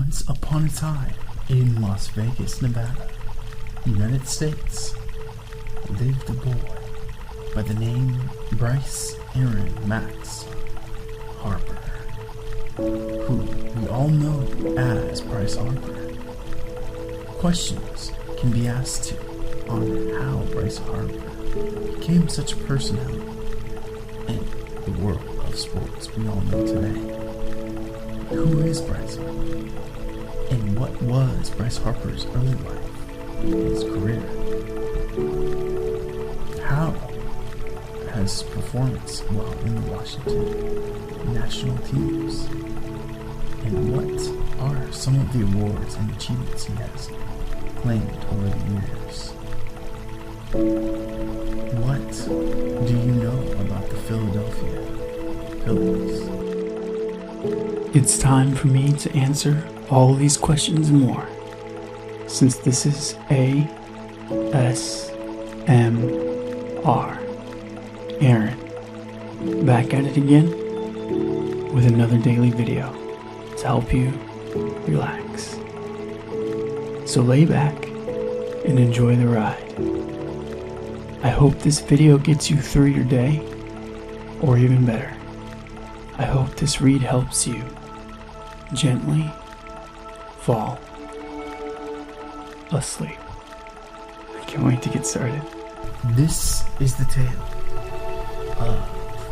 Once upon a time, in Las Vegas, Nevada, United States, lived a boy by the name Bryce Aron Max Harper, who we all know as Bryce Harper. Questions can be asked on how Bryce Harper became such a personality in the world of sports we all know today. Who is Bryce Harper? And what was Bryce Harper's early life and his career? How has performance while in the Washington national teams? And what are some of the awards and achievements he has claimed over the years? What do you know about the Philadelphia Phillies? It's time for me to answer all these questions and more, since this is ASMR. Aaron, back at it again with another daily video to help you relax. So lay back and enjoy the ride. I hope this video gets you through your day, or even better, I hope this read helps you gently fall asleep. I can't wait to get started. This is the tale of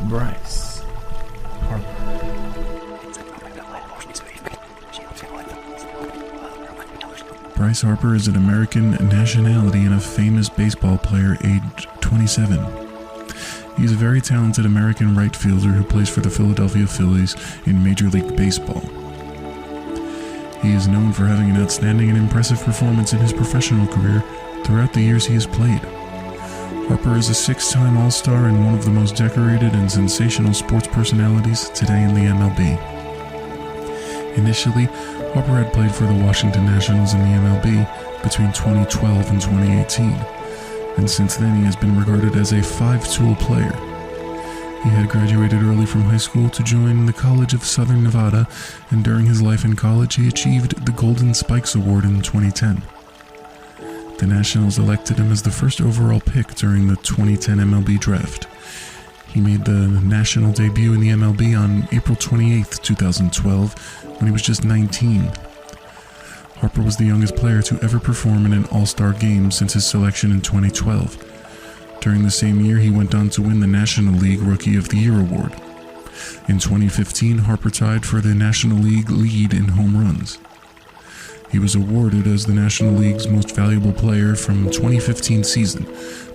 Bryce Harper. Bryce Harper is an American nationality and a famous baseball player aged 27. He is a very talented American right fielder who plays for the Philadelphia Phillies in Major League Baseball. He is known for having an outstanding and impressive performance in his professional career throughout the years he has played. Harper is a six-time All-Star and one of the most decorated and sensational sports personalities today in the MLB. Initially, Harper had played for the Washington Nationals in the MLB between 2012 and 2018, and since then he has been regarded as a five-tool player. He had graduated early from high school to join the College of Southern Nevada, and during his life in college he achieved the Golden Spikes Award in 2010. The Nationals elected him as the first overall pick during the 2010 MLB draft. He made the national debut in the MLB on April 28, 2012, when he was just 19. Harper was the youngest player to ever perform in an All-Star game since his selection in 2012. During the same year, he went on to win the National League Rookie of the Year award. In 2015, Harper tied for the National League lead in home runs. He was awarded as the National League's most valuable player from 2015 season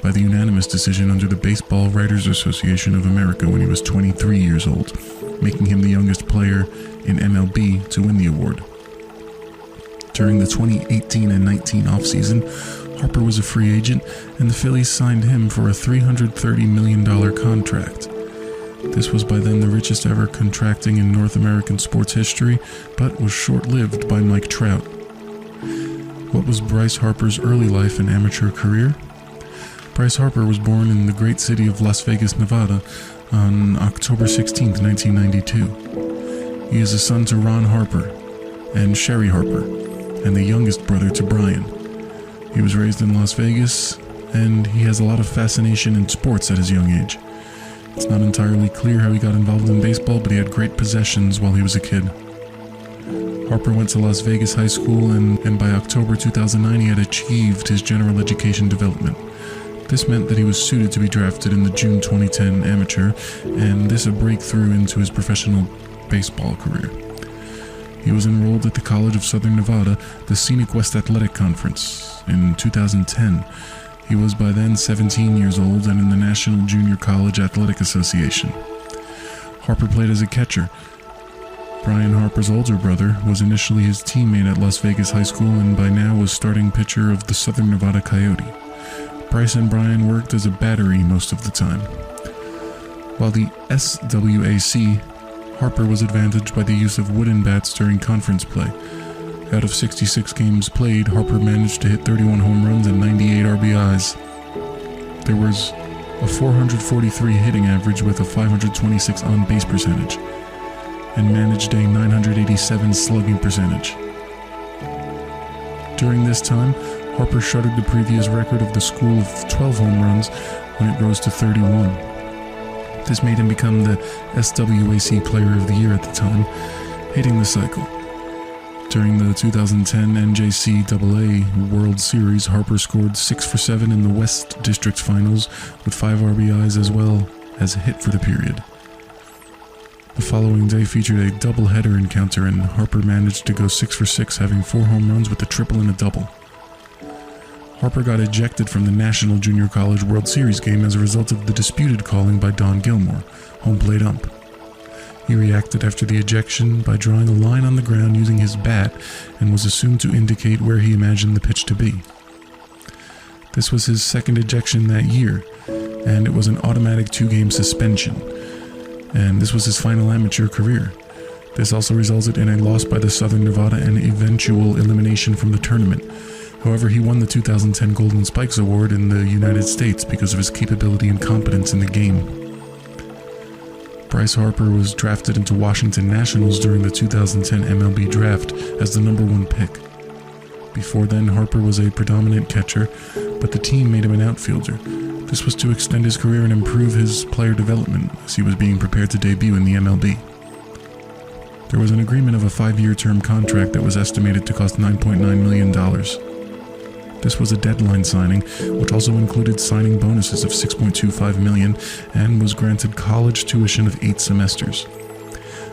by the unanimous decision under the Baseball Writers Association of America when he was 23 years old, making him the youngest player in MLB to win the award. During the 2018 and 19 offseason, Harper was a free agent, and the Phillies signed him for a $330 million contract. This was by then the richest ever contracting in North American sports history, but was short-lived by Mike Trout. What was Bryce Harper's early life and amateur career? Bryce Harper was born in the great city of Las Vegas, Nevada, on October 16, 1992. He is a son to Ron Harper and Sherry Harper, and the youngest brother to Brian. He was raised in Las Vegas, and he has a lot of fascination in sports at his young age. It's not entirely clear how he got involved in baseball, but he had great possessions while he was a kid. Harper went to Las Vegas High School, and by October 2009 he had achieved his general education development. This meant that he was suited to be drafted in the June 2010 amateur, and this a breakthrough into his professional baseball career. He was enrolled at the College of Southern Nevada, the Scenic West Athletic Conference, in 2010. He was by then 17 years old and in the National Junior College Athletic Association. Harper played as a catcher. Brian Harper's older brother was initially his teammate at Las Vegas High School and by now was starting pitcher of the Southern Nevada Coyote. Bryce and Brian worked as a battery most of the time. While the SWAC, Harper was advantaged by the use of wooden bats during conference play. Out of 66 games played, Harper managed to hit 31 home runs and 98 RBIs. There was a 443 hitting average with a 526 on-base percentage, and managed a 987 slugging percentage. During this time, Harper shattered the previous record of the school of 12 home runs when it rose to 31. This made him become the SWAC Player of the Year at the time, hitting the cycle. During the 2010 NJCAA World Series, Harper scored 6 for 7 in the West District Finals with 5 RBIs as well as a hit for the period. The following day featured a doubleheader encounter, and Harper managed to go 6 for 6, having 4 home runs with a triple and a double. Harper got ejected from the National Junior College World Series game as a result of the disputed calling by Don Gilmore, home plate ump. He reacted after the ejection by drawing a line on the ground using his bat and was assumed to indicate where he imagined the pitch to be. This was his second ejection that year, and it was an automatic 2-game suspension, and this was his final amateur career. This also resulted in a loss by the Southern Nevada and eventual elimination from the tournament. However, he won the 2010 Golden Spikes Award in the United States because of his capability and competence in the game. Bryce Harper was drafted into Washington Nationals during the 2010 MLB draft as the number 1 pick. Before then, Harper was a predominant catcher, but the team made him an outfielder. This was to extend his career and improve his player development as he was being prepared to debut in the MLB. There was an agreement of a 5-year term contract that was estimated to cost $9.9 million. This was a deadline signing, which also included signing bonuses of $6.25 million and was granted college tuition of 8 semesters.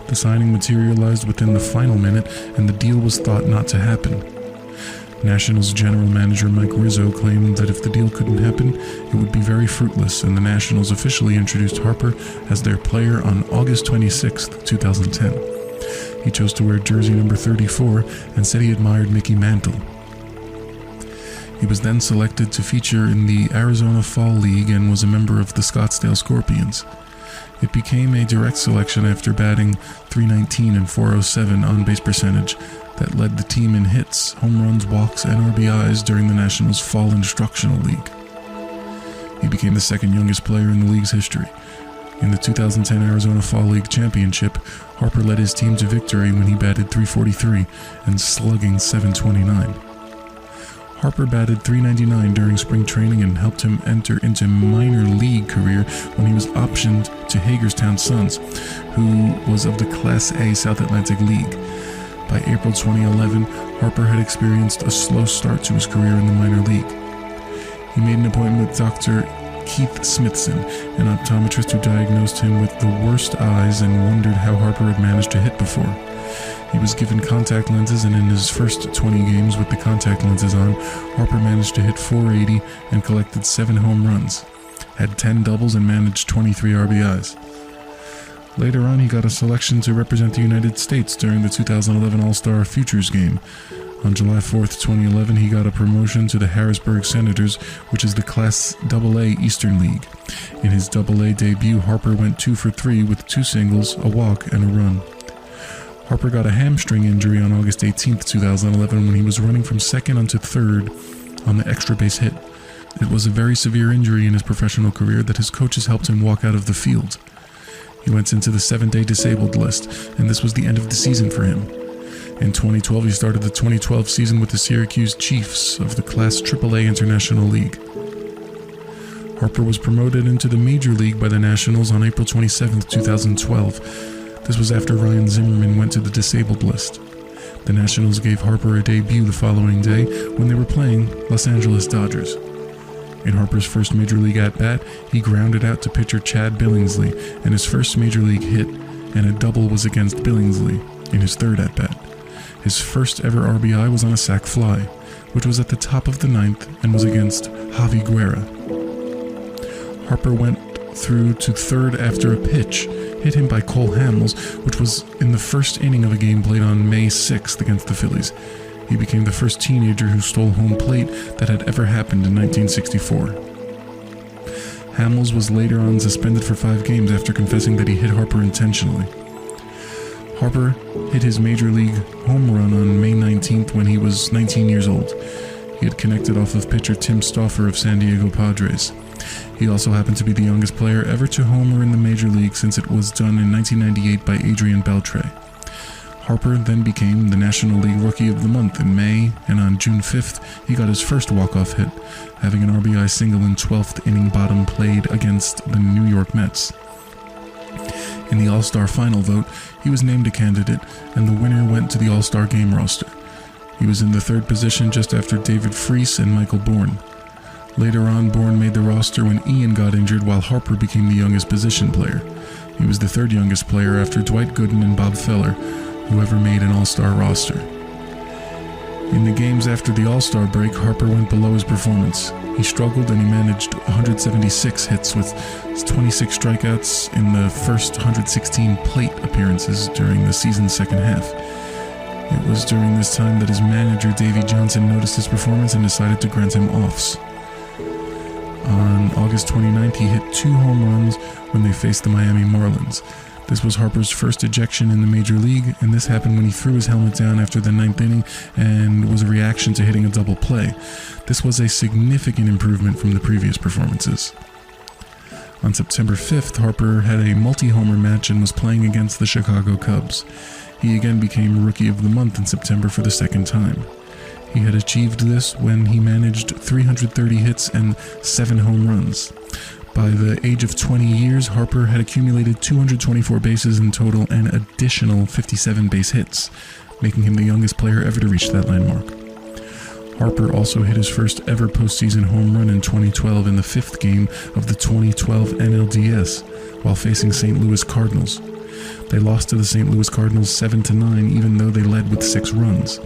The signing materialized within the final minute, and the deal was thought not to happen. Nationals general manager Mike Rizzo claimed that if the deal couldn't happen, it would be very fruitless, and the Nationals officially introduced Harper as their player on August 26, 2010. He chose to wear jersey number 34 and said he admired Mickey Mantle. He was then selected to feature in the Arizona Fall League and was a member of the Scottsdale Scorpions. It became a direct selection after batting .319 and .407 on-base percentage that led the team in hits, home runs, walks, and RBIs during the Nationals' Fall Instructional League. He became the second youngest player in the league's history. In the 2010 Arizona Fall League Championship, Harper led his team to victory when he batted .343 and slugging .729. Harper batted .399 during spring training and helped him enter into minor league career when he was optioned to Hagerstown Suns, who was of the Class A South Atlantic League. By April 2011, Harper had experienced a slow start to his career in the minor league. He made an appointment with Dr. Keith Smithson, an optometrist who diagnosed him with the worst eyes and wondered how Harper had managed to hit before. He was given contact lenses, and in his first 20 games with the contact lenses on, Harper managed to hit .480 and collected 7 home runs, had 10 doubles, and managed 23 RBIs. Later on, he got a selection to represent the United States during the 2011 All-Star Futures Game. On July 4th, 2011, he got a promotion to the Harrisburg Senators, which is the Class AA Eastern League. In his AA debut, Harper went 2 for 3 with 2 singles, a walk, and a run. Harper got a hamstring injury on August 18, 2011 when he was running from second onto third on the extra base hit. It was a very severe injury in his professional career that his coaches helped him walk out of the field. He went into the 7-day disabled list, and this was the end of the season for him. In 2012, he started the 2012 season with the Syracuse Chiefs of the Class AAA International League. Harper was promoted into the Major League by the Nationals on April 27, 2012. This was after Ryan Zimmerman went to the disabled list. The Nationals gave Harper a debut the following day when they were playing Los Angeles Dodgers. In Harper's first Major League at-bat, he grounded out to pitcher Chad Billingsley, and his first Major League hit, and a double was against Billingsley in his third at-bat. His first ever RBI was on a sac fly, which was at the top of the 9th and was against Javi Guerra. Harper went through to third after a pitch hit him by Cole Hamels, which was in the first inning of a game played on May 6th against the Phillies. He became the first teenager who stole home plate that had ever happened in 1964. Hamels was later on suspended for 5 games after confessing that he hit Harper intentionally. Harper hit his Major League home run on May 19th when he was 19 years old. He had connected off of pitcher Tim Stauffer of San Diego Padres. He also happened to be the youngest player ever to homer in the Major League since it was done in 1998 by Adrian Beltre. Harper then became the National League Rookie of the Month in May, and on June 5th, he got his first walk-off hit, having an RBI single in 12th inning bottom played against the New York Mets. In the All-Star Final vote, he was named a candidate, and the winner went to the All-Star Game roster. He was in the third position just after David Freese and Michael Bourne. Later on, Bourne made the roster when Ian got injured, while Harper became the youngest position player. He was the third youngest player after Dwight Gooden and Bob Feller, who ever made an All-Star roster. In the games after the All-Star break, Harper went below his performance. He struggled and he managed 176 hits with 26 strikeouts in the first 116 plate appearances during the season's second half. It was during this time that his manager, Davey Johnson, noticed his performance and decided to grant him offs. On August 29th, he hit 2 home runs when they faced the Miami Marlins. This was Harper's first ejection in the Major League, and this happened when he threw his helmet down after the 9th inning and was a reaction to hitting a double play. This was a significant improvement from the previous performances. On September 5th, Harper had a multi-homer match and was playing against the Chicago Cubs. He again became Rookie of the Month in September for the second time. He had achieved this when he managed 330 hits and 7 home runs. By the age of 20 years, Harper had accumulated 224 bases in total and additional 57 base hits, making him the youngest player ever to reach that landmark. Harper also hit his first ever postseason home run in 2012 in the 5th game of the 2012 NLDS while facing St. Louis Cardinals. They lost to the St. Louis Cardinals 7-9 even though they led with 6 runs.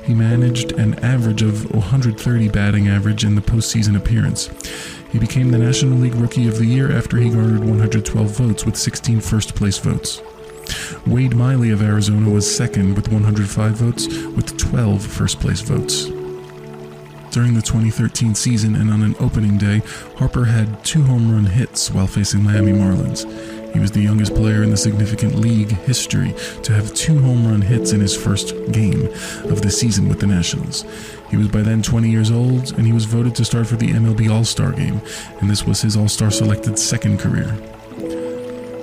He managed an average of 130 batting average in the postseason appearance. He became the National League Rookie of the Year after he garnered 112 votes with 16 first-place votes. Wade Miley of Arizona was second with 105 votes with 12 first-place votes. During the 2013 season and on an opening day, Harper had 2 home run hits while facing Miami Marlins. He was the youngest player in the significant league history to have 2 home run hits in his first game of the season with the Nationals. He was by then 20 years old, and he was voted to start for the MLB All-Star Game, and this was his All-Star selected second career.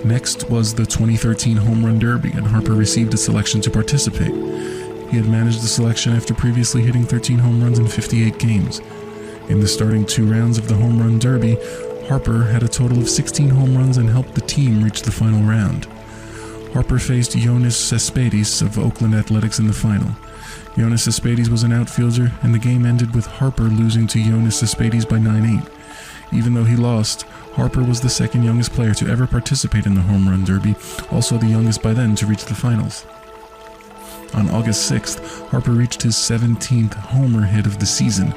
Next was the 2013 Home Run Derby, and Harper received a selection to participate. He had managed the selection after previously hitting 13 home runs in 58 games. In the starting 2 rounds of the Home Run Derby, Harper had a total of 16 home runs and helped the team reach the final round. Harper faced Yoenis Cespedes of Oakland Athletics in the final. Yoenis Cespedes was an outfielder, and the game ended with Harper losing to Yoenis Cespedes by 9-8. Even though he lost, Harper was the second youngest player to ever participate in the Home Run Derby, also the youngest by then to reach the finals. On August 6th, Harper reached his 17th homer hit of the season.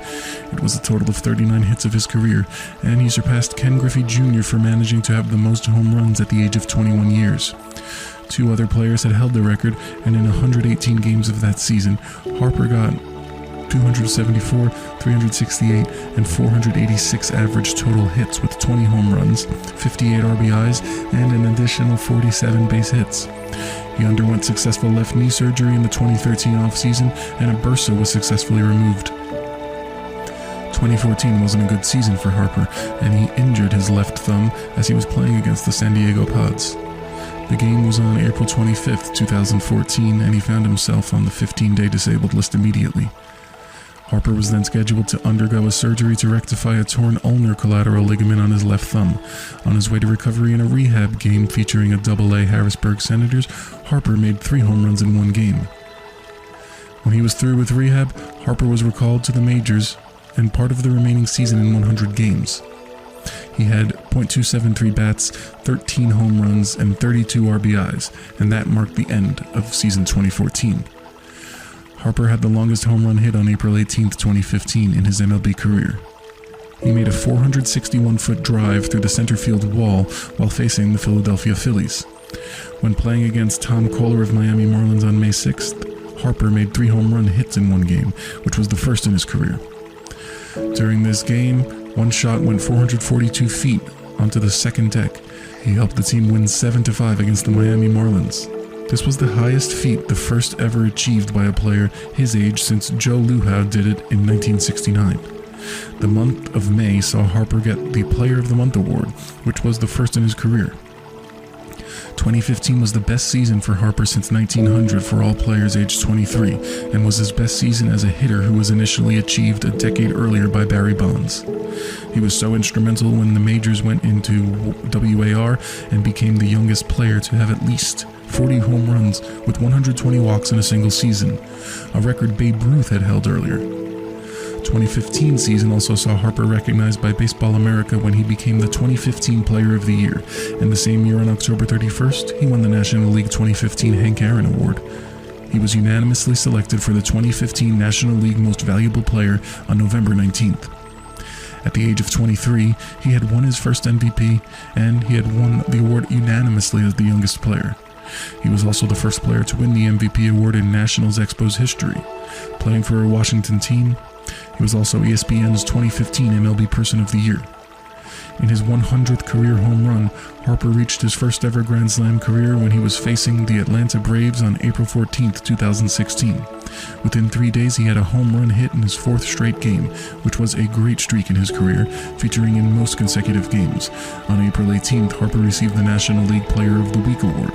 It was a total of 39 hits of his career, and he surpassed Ken Griffey Jr. for managing to have the most home runs at the age of 21 years. 2 other players had held the record, and in 118 games of that season, Harper got 274, 368, and 486 average total hits with 20 home runs, 58 RBIs, and an additional 47 base hits. He underwent successful left knee surgery in the 2013 offseason, and a bursa was successfully removed. 2014 wasn't a good season for Harper, and he injured his left thumb as he was playing against the San Diego Padres. The game was on April 25th, 2014, and he found himself on the 15-day disabled list immediately. Harper was then scheduled to undergo a surgery to rectify a torn ulnar collateral ligament on his left thumb. On his way to recovery in a rehab game featuring a AA Harrisburg Senators, Harper made 3 home runs in 1 game. When he was through with rehab, Harper was recalled to the majors and part of the remaining season in 100 games. He had .273 bats, 13 home runs, and 32 RBIs, and that marked the end of season 2014. Harper had the longest home run hit on April 18, 2015 in his MLB career. He made a 461-foot drive through the center field wall while facing the Philadelphia Phillies. When playing against Tom Kohler of Miami Marlins on May 6th, Harper made 3 home run hits in 1 game, which was the first in his career. During this game, one shot went 442 feet onto the second deck. He helped the team win 7-5 against the Miami Marlins. This was the highest feat, the first ever achieved by a player his age since Joe Luhau did it in 1969. The month of May saw Harper get the Player of the Month award, which was the first in his career. 2015 was the best season for Harper since 1900 for all players aged 23, and was his best season as a hitter who was initially achieved a decade earlier by Barry Bonds. He was so instrumental when the majors went into WAR and became the youngest player to have at least 40 home runs with 120 walks in a single season, a record Babe Ruth had held earlier. 2015 season also saw Harper recognized by Baseball America when he became the 2015 Player of the Year, and the same year on October 31st, he won the National League 2015 Hank Aaron Award. He was unanimously selected for the 2015 National League Most Valuable Player on November 19th. At the age of 23, he had won his first MVP, and he had won the award unanimously as the youngest player. He was also the first player to win the MVP award in Nationals Expos history. Playing for a Washington team, he was also ESPN's 2015 MLB Person of the Year. In his 100th career home run, Harper reached his first ever Grand Slam career when he was facing the Atlanta Braves on April 14, 2016. Within 3 days, he had a home run hit in his fourth straight game, which was a great streak in his career, featuring in most consecutive games. On April 18th, Harper received the National League Player of the Week award.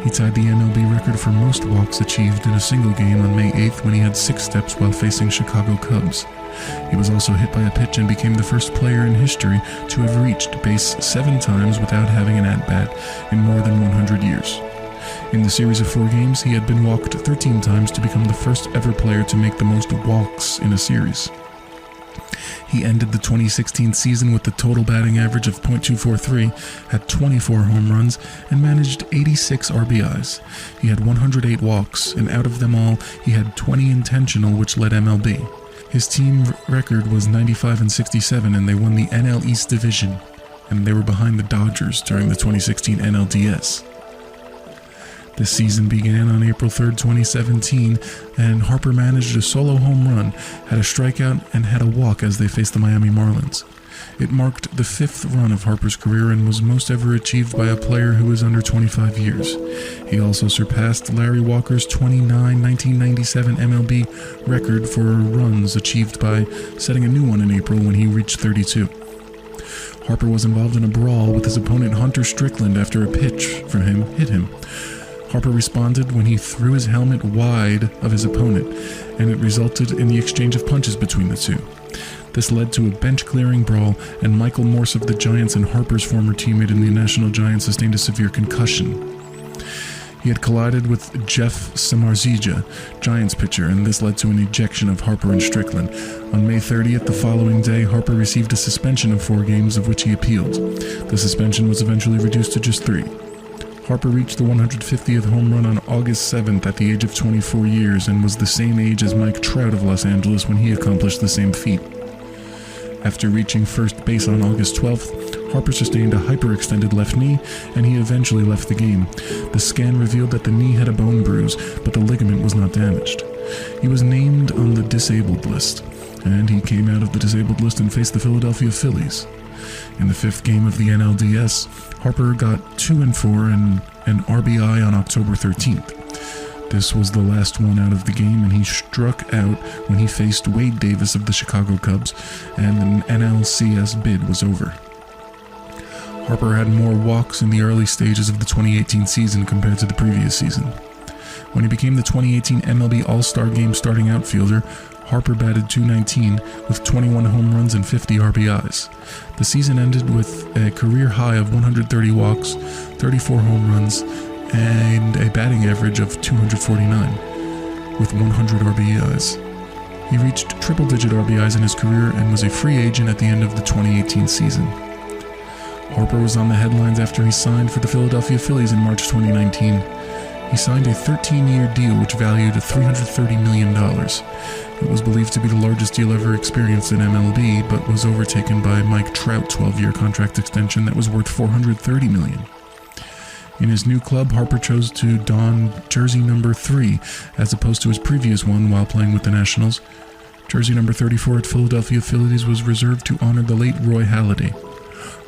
He tied the MLB record for most walks achieved in a single game on May 8th when he had 6 steps while facing Chicago Cubs. He was also hit by a pitch and became the first player in history to have reached base 7 times without having an at-bat in more than 100 years. In the series of 4 games, he had been walked 13 times to become the first ever player to make the most walks in a series. He ended the 2016 season with a total batting average of .243, had 24 home runs, and managed 86 RBIs. He had 108 walks, and out of them all, he had 20 intentional, which led MLB. His team record was 95-67, and they won the NL East Division, and they were behind the Dodgers during the 2016 NLDS. This season began on April 3rd, 2017, and Harper managed a solo home run, had a strikeout, and had a walk as they faced the Miami Marlins. It marked the 5th run of Harper's career and was most ever achieved by a player who was under 25 years. He also surpassed Larry Walker's 1997 MLB record for runs achieved by setting a new one in April when he reached 32. Harper was involved in a brawl with his opponent Hunter Strickland after a pitch from him hit him. Harper responded when he threw his helmet wide of his opponent, and it resulted in the exchange of punches between the two. This led to a bench-clearing brawl, and Michael Morse of the Giants and Harper's former teammate in the National Giants sustained a severe concussion. He had collided with Jeff Samarzija, Giants pitcher, and this led to an ejection of Harper and Strickland. On May 30th, the following day, Harper received a suspension of 4 games, of which he appealed. The suspension was eventually reduced to just 3. Harper reached the 150th home run on August 7th at the age of 24 years and was the same age as Mike Trout of Los Angeles when he accomplished the same feat. After reaching first base on August 12th, Harper sustained a hyperextended left knee, and he eventually left the game. The scan revealed that the knee had a bone bruise, but the ligament was not damaged. He was named on the disabled list, and he came out of the disabled list and faced the Philadelphia Phillies. In the 5th game of the NLDS, Harper got 2 and 4 and an RBI on October 13th. This was the last one out of the game, and he struck out when he faced Wade Davis of the Chicago Cubs, and the NLCS bid was over. Harper had more walks in the early stages of the 2018 season compared to the previous season. When he became the 2018 MLB All-Star Game starting outfielder, Harper batted .219 with 21 home runs and 50 RBIs. The season ended with a career high of 130 walks, 34 home runs, and a batting average of .249 with 100 RBIs. He reached triple-digit RBIs in his career and was a free agent at the end of the 2018 season. Harper was on the headlines after he signed for the Philadelphia Phillies in March 2019. He signed a 13-year deal which valued $330 million. It was believed to be the largest deal ever experienced in MLB, but was overtaken by Mike Trout's 12-year contract extension that was worth $430 million. In his new club, Harper chose to don jersey number 3, as opposed to his previous one while playing with the Nationals. Jersey number 34 at Philadelphia Phillies was reserved to honor the late Roy Halladay.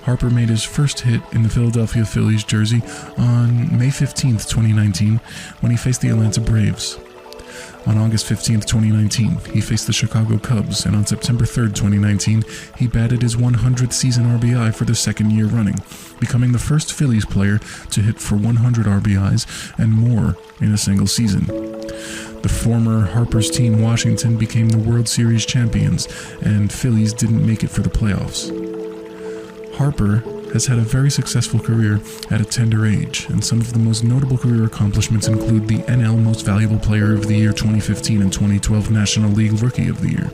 Harper made his first hit in the Philadelphia Phillies jersey on May 15, 2019, when he faced the Atlanta Braves. On August 15, 2019, he faced the Chicago Cubs, and on September 3, 2019, he batted his 100th season RBI for the second year running, becoming the first Phillies player to hit for 100 RBIs and more in a single season. The former Harper's team, Washington, became the World Series champions, and Phillies didn't make it for the playoffs. Harper has had a very successful career at a tender age, and some of the most notable career accomplishments include the NL Most Valuable Player of the Year 2015 and 2012 National League Rookie of the Year.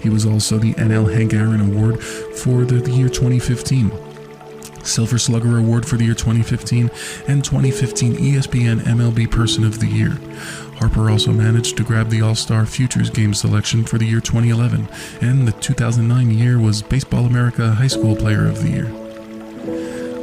He was also the NL Hank Aaron Award for the year 2015, Silver Slugger Award for the year 2015, and 2015 ESPN MLB Person of the Year. Harper also managed to grab the All-Star Futures Game selection for the year 2011, and the 2009 year was Baseball America High School Player of the Year.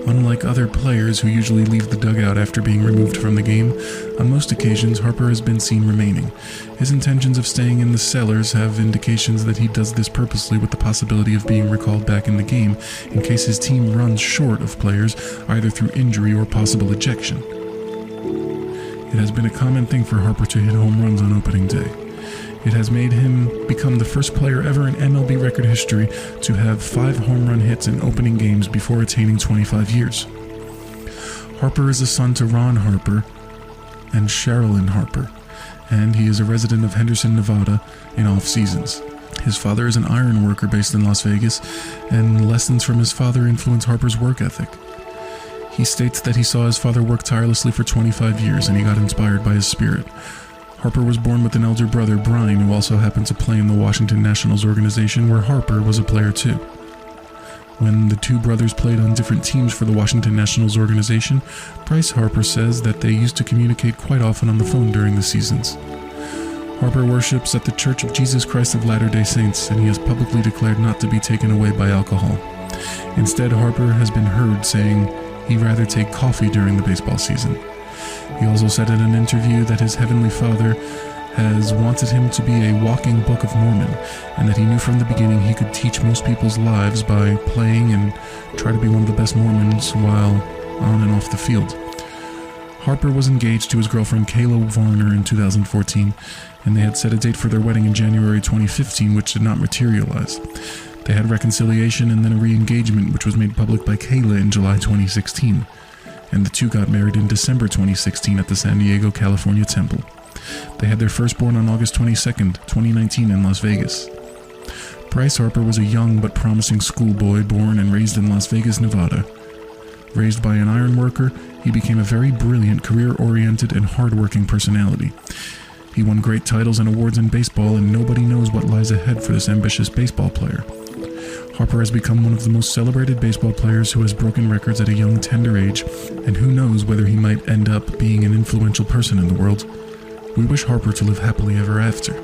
Unlike other players who usually leave the dugout after being removed from the game, on most occasions Harper has been seen remaining. His intentions of staying in the cellars have indications that he does this purposely, with the possibility of being recalled back in the game in case his team runs short of players, either through injury or possible ejection. It has been a common thing for Harper to hit home runs on opening day. It has made him become the first player ever in MLB record history to have 5 home run hits in opening games before attaining 25 years. Harper is a son to Ron Harper and Sherilyn Harper, and he is a resident of Henderson, Nevada in off seasons. His father is an iron worker based in Las Vegas, and lessons from his father influence Harper's work ethic. He states that he saw his father work tirelessly for 25 years and he got inspired by his spirit. Harper was born with an elder brother, Brian, who also happened to play in the Washington Nationals organization, where Harper was a player too. When the two brothers played on different teams for the Washington Nationals organization, Bryce Harper says that they used to communicate quite often on the phone during the seasons. Harper worships at the Church of Jesus Christ of Latter-day Saints, and he has publicly declared not to be taken away by alcohol. Instead, Harper has been heard saying he'd rather take coffee during the baseball season. He also said in an interview that his Heavenly Father has wanted him to be a walking Book of Mormon, and that he knew from the beginning he could teach most people's lives by playing and try to be one of the best Mormons while on and off the field. Harper was engaged to his girlfriend Kayla Varner in 2014, and they had set a date for their wedding in January 2015, which did not materialize. They had reconciliation and then a re-engagement, which was made public by Kayla in July 2016. And the two got married in December 2016 at the San Diego, California Temple. They had their firstborn on August 22nd, 2019 in Las Vegas. Bryce Harper was a young but promising schoolboy born and raised in Las Vegas, Nevada. Raised by an iron worker, he became a very brilliant, career-oriented, and hard-working personality. He won great titles and awards in baseball, and nobody knows what lies ahead for this ambitious baseball player. Harper has become one of the most celebrated baseball players who has broken records at a young, tender age, and who knows whether he might end up being an influential person in the world. We wish Harper to live happily ever after.